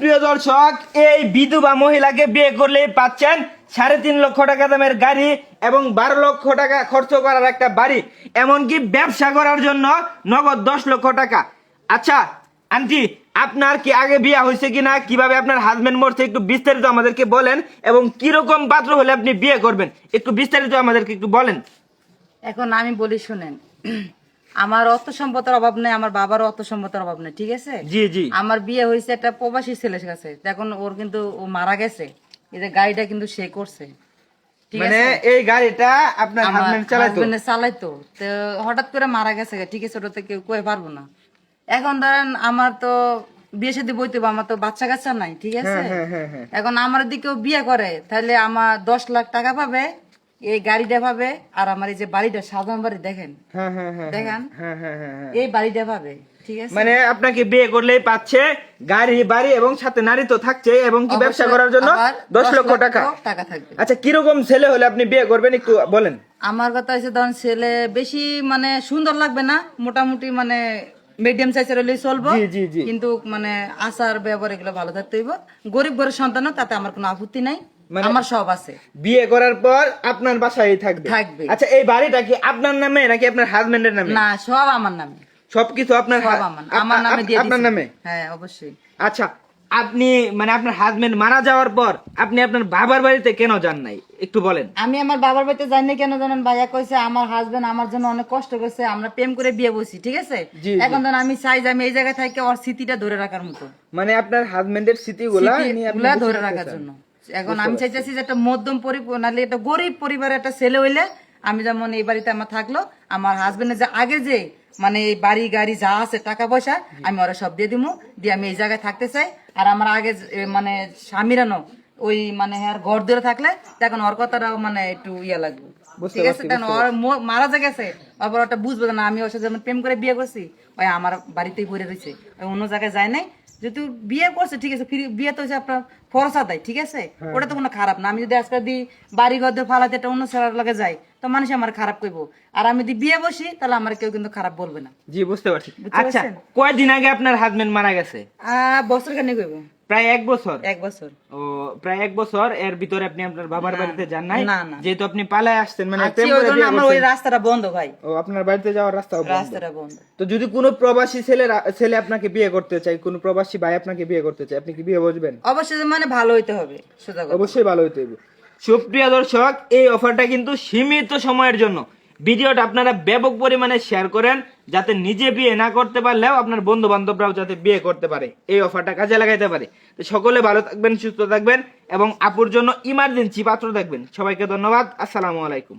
সুপ্রিয় দর্শক, এই বিধবা মহিলাকে বিয়ে করলে পাচ্ছেন 3.5 লক্ষ টাকা দামের গাড়ি এবং 12 লক্ষ টাকা খরচ করার একটা বাড়ি, এমনকি ব্যবসা করার জন্য নগদ 10 লক্ষ টাকা। আচ্ছা আন্টি, আপনার কি আগে বিয়ে হয়েছে কিনা, কিভাবে আপনার হাজবেন্ড মরছে, একটু বিস্তারিত আমাদেরকে বলেন এবং কিরকম পাত্র হলে আপনি বিয়ে করবেন একটু বিস্তারিত আমাদেরকে একটু বলেন। এখন আমি বলি শুনেন, আমার অর্থ সম্পদের অভাব নেই, আমার বাবারও অর্থ সম্পদের অভাব নেই, ঠিক আছে? জি জি। আমার বিয়ে হয়েছে একটা প্রবাসী ছেলের কাছে, এখন ওর কিন্তু ও মারা গেছে, এই যে গাড়িটা কিন্তু সে করছে, ঠিক মানে আছে? এই গাড়িটা আপনার আমার হাজবেন্ড চালাতো? হাজবেন্ডে চালাইতো, তো হঠাৎ করে মারা গেছে, ঠিক আছে? ওটা তো কেউ কয়ে পারবো না। এখন ধরেন আমার তো বিয়ে শাদী বইতে হবে, আমার তো বাচ্চা কাচ্চা নাই, ঠিক আছে? এখন আমার দিকেও বিয়ে করে, তাহলে আমার 10 লাখ টাকা পাবে, এই গাড়িটা পাবে, আর আমার এই যে বাড়িটা সাধারণ বাড়ি দেখেন, দেখেন এই বাড়িটা পাবে, ঠিক আছে? মানে আপনাকে বিয়ে করলেই পাচ্ছে গাড়ি বাড়ি এবং সাথে নারী তো থাকছে, এবং কি ব্যবসা করার জন্য আবার 10 লক্ষ টাকা থাকবে। আচ্ছা, কিরকম ছেলে হলে আপনি বিয়ে করবেন একটু বলেন। আমার কথা হচ্ছে ধরেন ছেলে বেশি মানে সুন্দর লাগবে না, মোটামুটি মানে মিডিয়াম সাইজের হলেই চলবো, কিন্তু মানে আচার ব্যবহার এগুলো ভালো থাকতে হইব। গরিব ঘরের সন্তান তাতে আমার কোনো আপত্তি নাই, আমার সব আছে। বিয়ে করার পর আপনার বাসায় থাকবে? আচ্ছা, এই বাড়িটা কি আপনার নামে নাকি আপনার হাজবেন্ডের নামে? না, সব আমার নামে, সবকিছু আপনার আমার নামে দিয়ে আপনার নামে? হ্যাঁ অবশ্যই। আচ্ছা, আপনি মানে আপনার হাজবেন্ড মারা যাওয়ার পর আপনি আপনার বাবার বাড়িতে কেন যান নাই একটু বলেন। আমি আমার বাবার বাড়িতে যাই না কেন জানেন? ভাইয়া কইছে আমার হাজবেন্ড আমার জন্য অনেক কষ্ট করছে, আমরা প্রেম করে বিয়ে বসি, ঠিক আছে? এখন ধরেন আমি চাই যে আমি এই জায়গায় থাকি ওর স্মৃতিটা ধরে রাখার মতো, মানে আপনার হাজবেন্ডের স্মৃতিগুলা ধরে রাখার জন্য। এখন আমি চাইতেছি যে একটা মধ্যম নাহলে একটা গরিব পরিবারের একটা ছেলে হইলে, আমি যেমন এই বাড়িতে আমার থাকলো, আমার হাজবেন্ডের যে আগে যে মানে এই বাড়ি গাড়ি যা আছে টাকা পয়সা আমি ওরা সব দিয়ে দিমু, দিয়ে আমি এই জায়গায় থাকতে চাই। আর আমার আগে মানে স্বামীরানো ওই মানে আর ঘর ধরে থাকলে তখন ওর কথাটা মানে একটু ইয়া লাগবে, ঠিক আছে? কারণ ওর মারা যে গেছে, তারপর ওটা বুঝবে না আমি ওর সাথে যেমন প্রেম করে বিয়ে করছি, ওই আমার বাড়িতেই পড়ে রয়েছে, অন্য জায়গায় যায় নাই। যেহেতু বিয়ে করছে, ঠিক আছে, বিয়ে তো হচ্ছে আপনার ফরসা দেয়, ঠিক আছে? ওটা তো কোনো খারাপ না। আমি যদি আজকে দিই বাড়ি ঘর দিয়ে ফালাতে একটা অন্য ছেলের লাগে যাই, তো মানুষ আমার খারাপ কইবো। আর আমি যদি বিয়ে বসি তাহলে আমার কেউ কিন্তু খারাপ বলবে না। জি, বুঝতে পারছি। আচ্ছা, কয়দিন আগে আপনার হাজবেন্ড মারা গেছে? বছর খানিক হইব। প্রায় 1 বছর? 1 বছর। ও, প্রায় 1 বছর। এর ভিতরে আপনি আপনার বাবার বাড়িতে যান নাই? না। যেহেতু আপনি পালায় আসছেন, মানে প্রেম ওই করে জন্য বিয়ে আমার করছেন। ওই রাস্তাটা বন্ধ ভাই। ও, আপনার বাড়িতে যাওয়ার রাস্তাটা বন্ধ। তো যদি কোনো প্রবাসী ছেলে আপনাকে বিয়ে করতে চায়, কোনো প্রবাসী ভাই আপনাকে বিয়ে করতে চায়, আপনি কি বিয়ে বসবেন? অবশ্যই, মানে ভালো হইতে হবে, সোজা কথা। অবশ্যই ভালো হইতে হবে। সুপ্রিয় দর্শক, এই অফারটা কিন্তু সীমিত সময়ের জন্য। ভিডিওটা আপনারা ব্যাপক পরিমাণে শেয়ার করেন, যাতে নিজে বিয়ে না করতে পারলেও আপনার বন্ধু বান্ধবরাও যাতে বিয়ে করতে পারে, এই অফারটা কাজে লাগাইতে পারে। তো সকলে ভালো থাকবেন, সুস্থ থাকবেন এবং আপুর জন্য ইমার্জেন্সি পাত্র দেখবেন। সবাইকে ধন্যবাদ। আসসালামু আলাইকুম।